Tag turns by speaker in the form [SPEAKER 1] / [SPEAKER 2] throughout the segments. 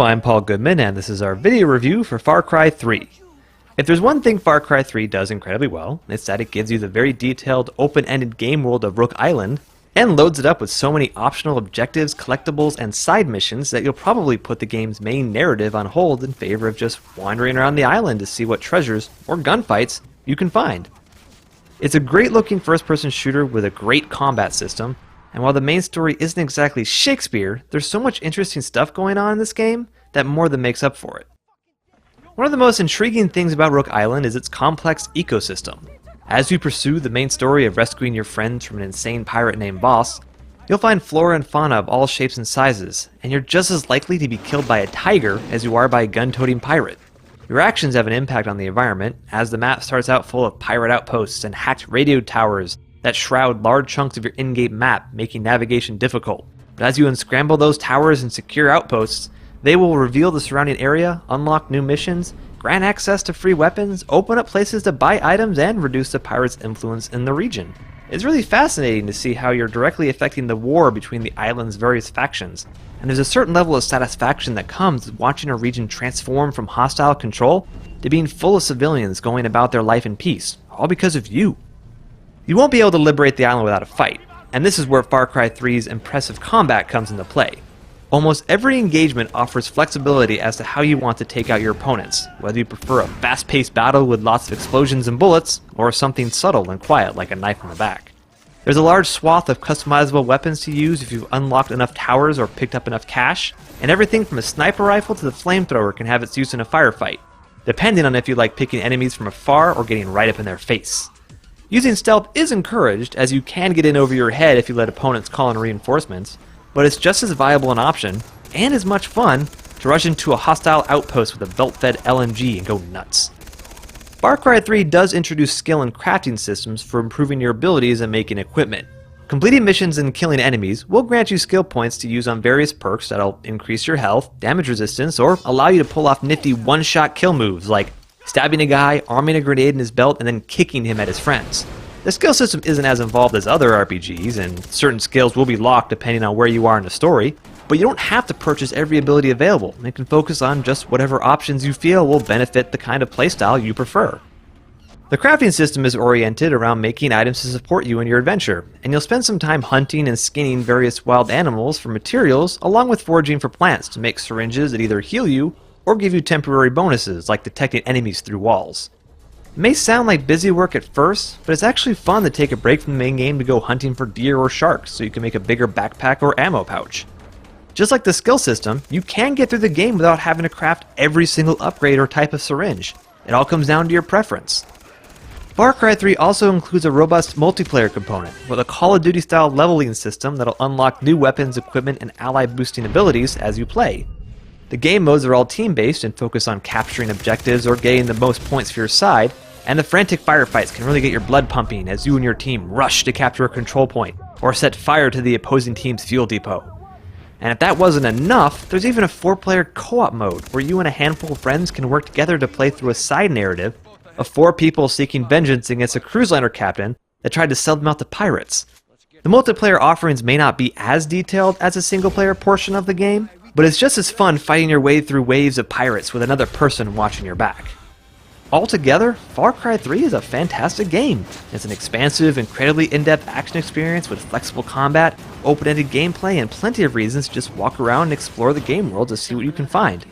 [SPEAKER 1] I'm Paul Goodman, and this is our video review for Far Cry 3. If there's one thing Far Cry 3 does incredibly well, it's that it gives you the very detailed, open-ended game world of Rook Island, and loads it up with so many optional objectives, collectibles, and side missions that you'll probably put the game's main narrative on hold in favor of just wandering around the island to see what treasures, or gunfights, you can find. It's a great-looking first-person shooter with a great combat system, and while the main story isn't exactly Shakespeare, there's so much interesting stuff going on in this game that more than makes up for it. One of the most intriguing things about Rook Island is its complex ecosystem. As you pursue the main story of rescuing your friends from an insane pirate named Boss, you'll find flora and fauna of all shapes and sizes, and you're just as likely to be killed by a tiger as you are by a gun-toting pirate. Your actions have an impact on the environment, as the map starts out full of pirate outposts and hacked radio towers that shroud large chunks of your in-game map, making navigation difficult. But as you unscramble those towers and secure outposts, they will reveal the surrounding area, unlock new missions, grant access to free weapons, open up places to buy items, and reduce the pirates' influence in the region. It's really fascinating to see how you're directly affecting the war between the island's various factions, and there's a certain level of satisfaction that comes with watching a region transform from hostile control to being full of civilians going about their life in peace, all because of you. You won't be able to liberate the island without a fight, and this is where Far Cry 3's impressive combat comes into play. Almost every engagement offers flexibility as to how you want to take out your opponents, whether you prefer a fast-paced battle with lots of explosions and bullets, or something subtle and quiet like a knife in the back. There's a large swath of customizable weapons to use if you've unlocked enough towers or picked up enough cash, and everything from a sniper rifle to the flamethrower can have its use in a firefight, depending on if you like picking enemies from afar or getting right up in their face. Using stealth is encouraged, as you can get in over your head if you let opponents call in reinforcements, but it's just as viable an option, and as much fun, to rush into a hostile outpost with a belt-fed LMG and go nuts. Far Cry 3 does introduce skill and crafting systems for improving your abilities and making equipment. Completing missions and killing enemies will grant you skill points to use on various perks that'll increase your health, damage resistance, or allow you to pull off nifty one-shot kill moves like stabbing a guy, arming a grenade in his belt, and then kicking him at his friends. The skill system isn't as involved as other RPGs, and certain skills will be locked depending on where you are in the story, but you don't have to purchase every ability available, and can focus on just whatever options you feel will benefit the kind of playstyle you prefer. The crafting system is oriented around making items to support you in your adventure, and you'll spend some time hunting and skinning various wild animals for materials, along with foraging for plants to make syringes that either heal you or give you temporary bonuses like detecting enemies through walls. It may sound like busy work at first, but it's actually fun to take a break from the main game to go hunting for deer or sharks so you can make a bigger backpack or ammo pouch. Just like the skill system, you can get through the game without having to craft every single upgrade or type of syringe. It all comes down to your preference. Far Cry 3 also includes a robust multiplayer component with a Call of Duty style leveling system that'll unlock new weapons, equipment, and ally boosting abilities as you play. The game modes are all team-based and focus on capturing objectives or getting the most points for your side, and the frantic firefights can really get your blood pumping as you and your team rush to capture a control point or set fire to the opposing team's fuel depot. And if that wasn't enough, there's even a 4-player co-op mode where you and a handful of friends can work together to play through a side narrative of 4 people seeking vengeance against a cruise liner captain that tried to sell them out to pirates. The multiplayer offerings may not be as detailed as a single-player portion of the game, but it's just as fun fighting your way through waves of pirates with another person watching your back. Altogether, Far Cry 3 is a fantastic game. It's an expansive, incredibly in-depth action experience with flexible combat, open-ended gameplay, and plenty of reasons to just walk around and explore the game world to see what you can find.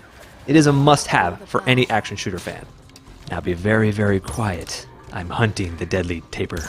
[SPEAKER 1] It is a must-have for any action shooter fan. Now be very, very quiet. I'm hunting the deadly tapir.